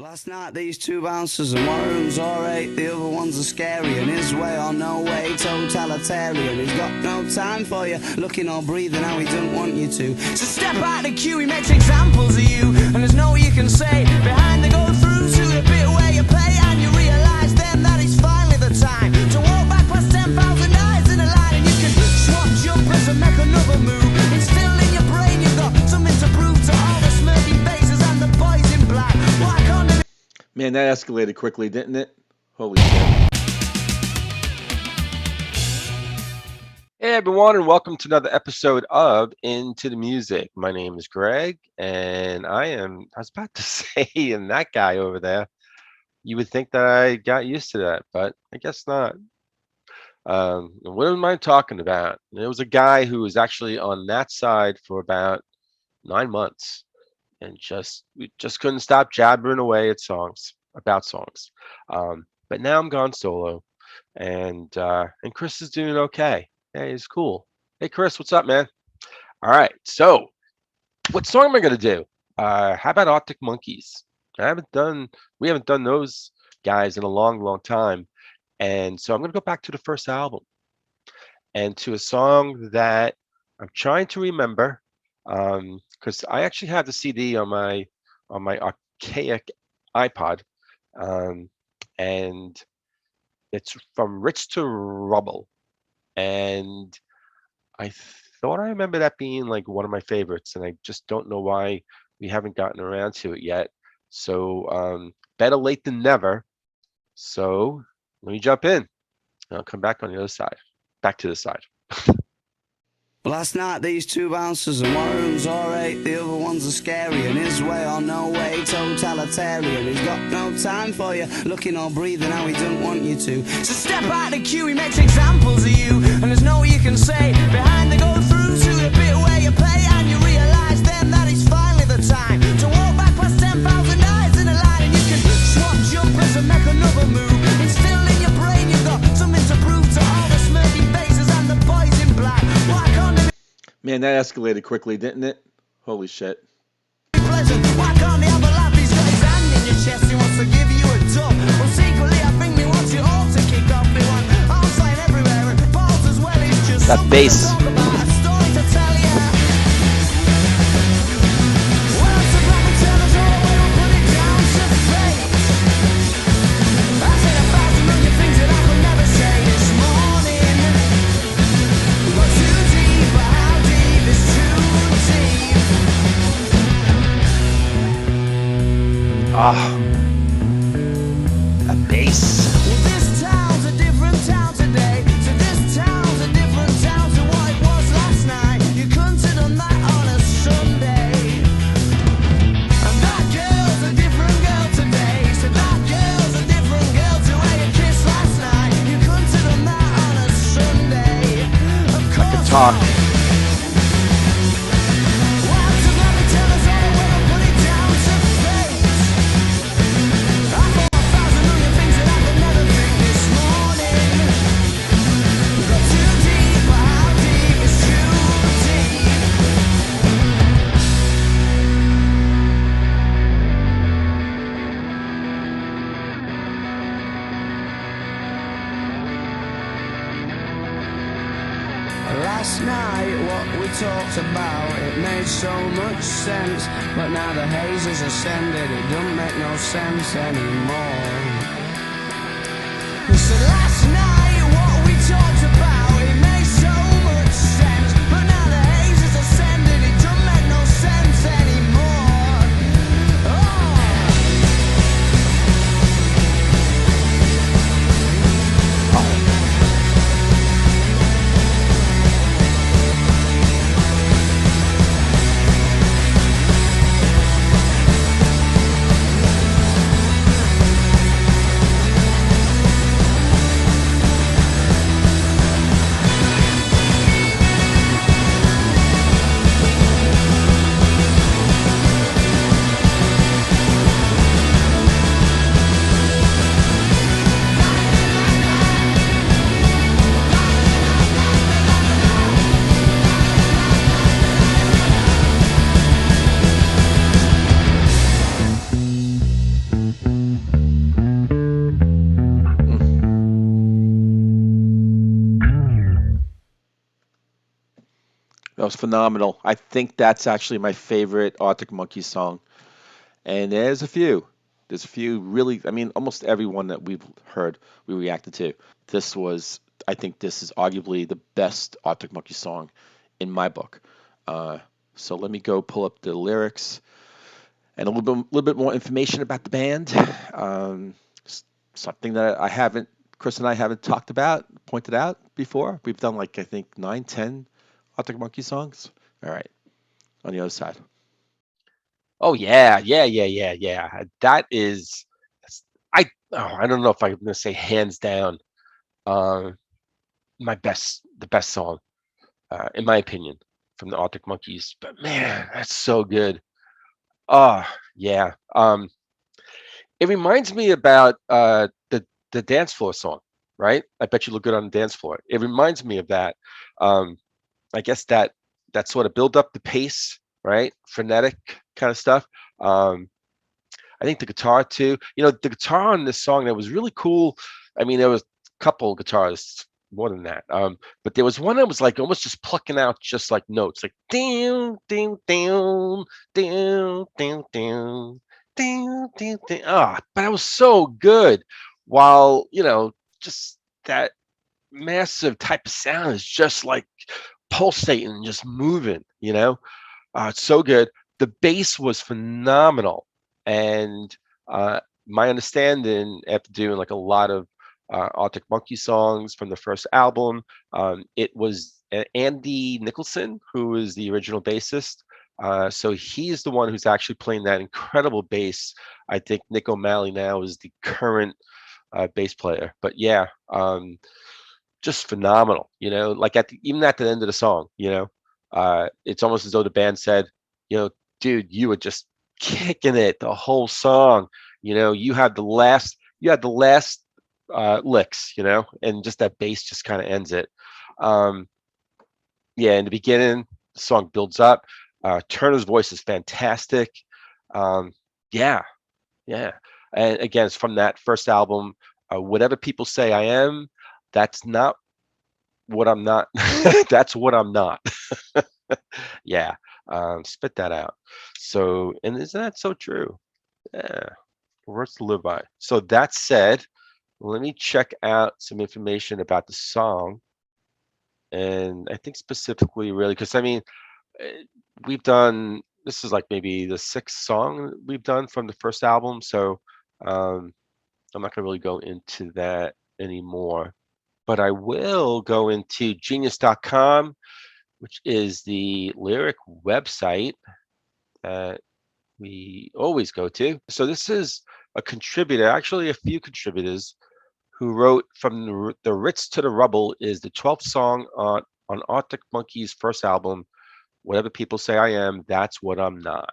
Last night these two bouncers and one of them's alright, the other one's a scary, and his way or no way, totalitarian. He's got no time for you, looking or breathing how he doesn't want you to. So step out the queue, he makes examples of you, and there's no you can say. Behind they go through to the bit where you pay, and you realise then that it's finally the time to walk back past 10,000 eyes in a line, and you can swap jumpers and make another move. It's still in your brain, you've got something to prove to all the smirking faces and the boys in black. Why can't Man, that escalated quickly, didn't it? Holy shit. Hey everyone, and welcome to another episode of Into the Music. My name is Greg, and I was about to say, and that guy over there, you would think that I got used to that, but I guess not. What am I talking about? There was a guy who was actually on that side for about 9 months. And we just couldn't stop jabbering away at songs. But now I'm gone solo, and Chris is doing okay. Hey, he's cool. Hey, Chris, what's up, man? All right, so what song am I gonna do? How about Arctic Monkeys? We haven't done those guys in a long, long time, and so I'm gonna go back to the first album and to a song that I'm trying to remember. Because I actually have the CD on my archaic iPod, and it's from Ritz to Rubble, and I thought I remember that being like one of my favorites, and I just don't know why we haven't gotten around to it yet. So better late than never. So let me jump in. I'll come back on the other side. Back to the side. Last night these two bouncers and one of them's alright, the other one's a scary, and his way or no way, totalitarian. He's got no time for you, looking or breathing how he doesn't want you to. So step out the queue, he makes examples of you, and there's no you can say. Behind they go through to the bit where you pay, and you realise then that it's finally the time to walk back past 10,000 eyes in a line, and you can swap jumpers and make another move. It's still in your brain, you've got something to prove to all the smirking faces and the boys in black. Why can't Man, that escalated quickly, didn't it? Holy shit. Why can't they have a laugh? He's got his hand in your chest, he wants to give you a dub. Well, secretly, I think he wants you all to kick off. He wants outside everywhere, and balls as well. He's just that bass. to talk about, a story to tell you. Well, it's a black and tell us all, we will put it down to fate. I said 1,000 million things that I could never say this morning. We got too deep, but how deep is too deep? A bass. Well, this town's a different town today. So this town's a different town to what it was last night. You couldn't have done that on a Sunday. And that girl's a different girl today. So that girl's a different girl to where you kissed last night. You couldn't have done that on a Sunday. Of course Talk. Well, so let me tell us all, we'll put it down to fate. I thought 1,000 million things that I could never think this morning. We got too deep, but how deep is too deep? Last night, what we talked about, it made so much sense. But now the haze has ascended, it don't make no sense anymore. So last night, what we talked about, it made so much sense. But now the haze has ascended, it don't make no sense anymore. Oh. was phenomenal. I think that's actually my favorite Arctic Monkeys song. And there's a few really, I mean, almost everyone that we've heard, we reacted to. This was, I think this is arguably the best Arctic Monkeys song in my book. Uh, so let me go pull up the lyrics and little bit more information about the band. Um, Something that Chris and I haven't talked about, pointed out before. We've done like, I think, 9, 10 Arctic Monkey songs. All right, on the other side. Oh yeah, yeah, yeah, yeah, yeah. That is, I don't know if I'm gonna say hands down, uh, the best song, in my opinion, from the Arctic Monkeys. But man, that's so good. Oh yeah. It reminds me about the dance floor song, right? I bet you look good on the dance floor. It reminds me of that. Um, I guess that sort of build up the pace, right? Frenetic kind of stuff. Um, I think the guitar too. You know, the guitar on this song that was really cool. I mean, there was a couple guitars more than that. But there was one that was like almost just plucking out just like notes, like ding, ding, ding, ding, ding, ding, ding, ding, ding. Ah, but it was so good. While just that massive type of sound is just like pulsating, just moving. It's so good. The bass was phenomenal, and my understanding after doing like a lot of Arctic Monkey songs from the first album, it was Andy Nicholson who is the original bassist. So he's the one who's actually playing that incredible bass. I think Nick O'Malley now is the current bass player. But yeah, just phenomenal. Like even at the end of the song, it's almost as though the band said, you know, dude, you were just kicking it the whole song. You had the last licks, and just that bass just kind of ends it. Um, yeah, in the beginning, the song builds up. Turner's voice is fantastic. Um, yeah, yeah. And again, it's from that first album. Whatever people say I am, that's not what I'm not. That's what I'm not. Yeah. Spit that out. So, and isn't that so true? Yeah. Words to live by. So that said, let me check out some information about the song. And I think specifically, really, because I mean, eh, we've done this is like maybe the sixth song we've done from the first album. So um, I'm not going to really go into that anymore. But I will go into genius.com, which is the lyric website that we always go to. So this is a contributor, actually a few contributors, who wrote from the Ritz to the Rubble is the 12th song on Arctic Monkeys' first album. Whatever people say I am, that's what I'm not.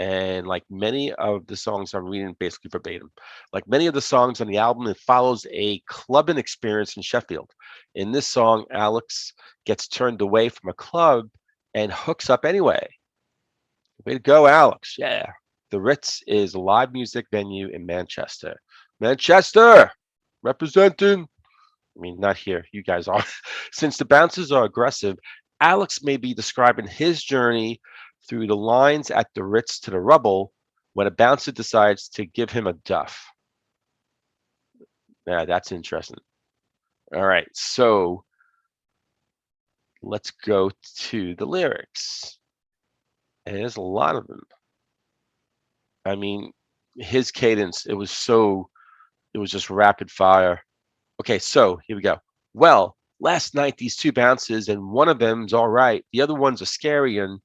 And like many of the songs I'm reading basically verbatim, like many of the songs on the album, it follows a clubbing experience in Sheffield. In this song, Alex gets turned away from a club and hooks up anyway. Way to go, Alex. Yeah. The Ritz is a live music venue in Manchester. Manchester! Representing. I mean, not here. You guys are. Since the bouncers are aggressive, Alex may be describing his journey through the lines at the Ritz to the Rubble when a bouncer decides to give him a duff. Yeah, that's interesting. All right, so let's go to the lyrics. And there's a lot of them. I mean, his cadence, it was just rapid fire. Okay, so here we go. Well, last night these two bounces and one of them's all right. The other one's a scary and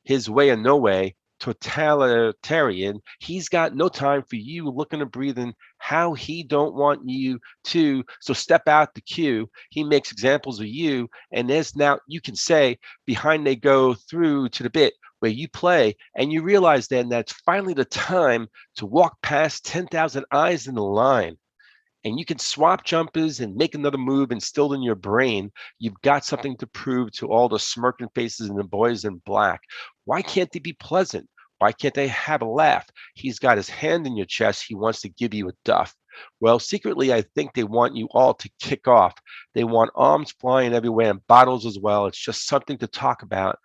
his way or no way, totalitarian. He's got no time for you looking and breathing how he don't want you to. So step out the queue. He makes examples of you, and there's now you can say behind they go through to the bit where you play, and you realize then that's finally the time to walk past 10,000 eyes in the line and you can swap jumpers and make another move instilled in your brain, you've got something to prove to all the smirking faces and the boys in black. Why can't they be pleasant? Why can't they have a laugh? He's got his hand in your chest. He wants to give you a duff. Well, secretly, I think they want you all to kick off. They want arms flying everywhere and bottles as well. It's just something to talk about,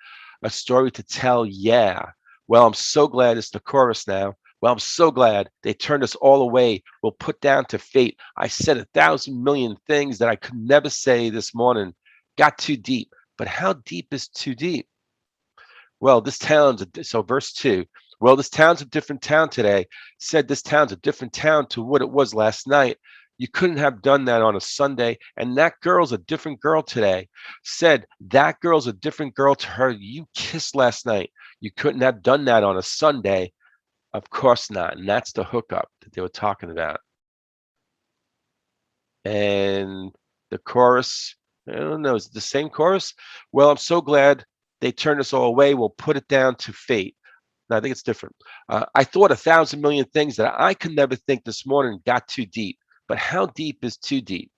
a story to tell. Yeah. Well, I'm so glad it's the chorus now. Well, I'm so glad they turned us all away. We'll put down to fate. I said 1,000,000,000 things that I could never say this morning. Got too deep. But how deep is too deep? Well, this town's so verse 2. Well, this town's a different town today. Said this town's a different town to what it was last night. You couldn't have done that on a Sunday, and that girl's a different girl today. Said that girl's a different girl to her you kissed last night. You couldn't have done that on a Sunday. Of course not. And that's the hookup that they were talking about. And the chorus, I don't know, is it the same chorus? Well, I'm so glad they turned us all away. We'll put it down to fate. No, I think it's different. I thought 1,000,000,000 things that I could never think this morning got too deep. But how deep is too deep?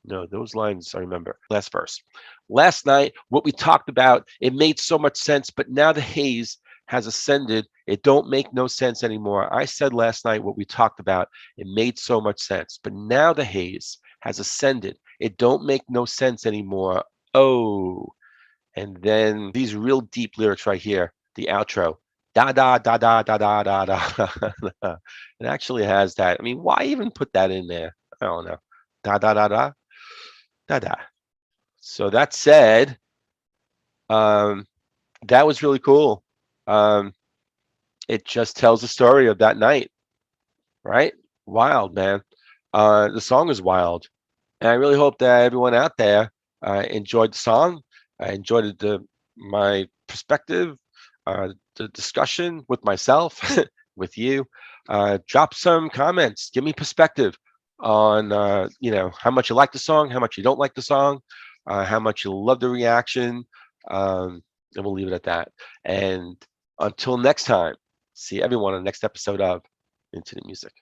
No, those lines I remember. Last verse. Last night, what we talked about, it made so much sense, but now the haze has ascended. It don't make no sense anymore. I said last night what we talked about, it made so much sense, but now the haze has ascended. It don't make no sense anymore. Oh, and then these real deep lyrics right here, the outro. Da da da da da da da da. It actually has that. I mean, why even put that in there? I don't know. Da da da da da da. So that said, that was really cool. It just tells the story of that night, right? Wild, man. The song is wild, and I really hope that everyone out there enjoyed the song. I enjoyed my perspective, the discussion with myself, with you. Drop some comments. Give me perspective on how much you like the song, how much you don't like the song, how much you love the reaction, and we'll leave it at that. And until next time, see everyone on the next episode of Into the Music.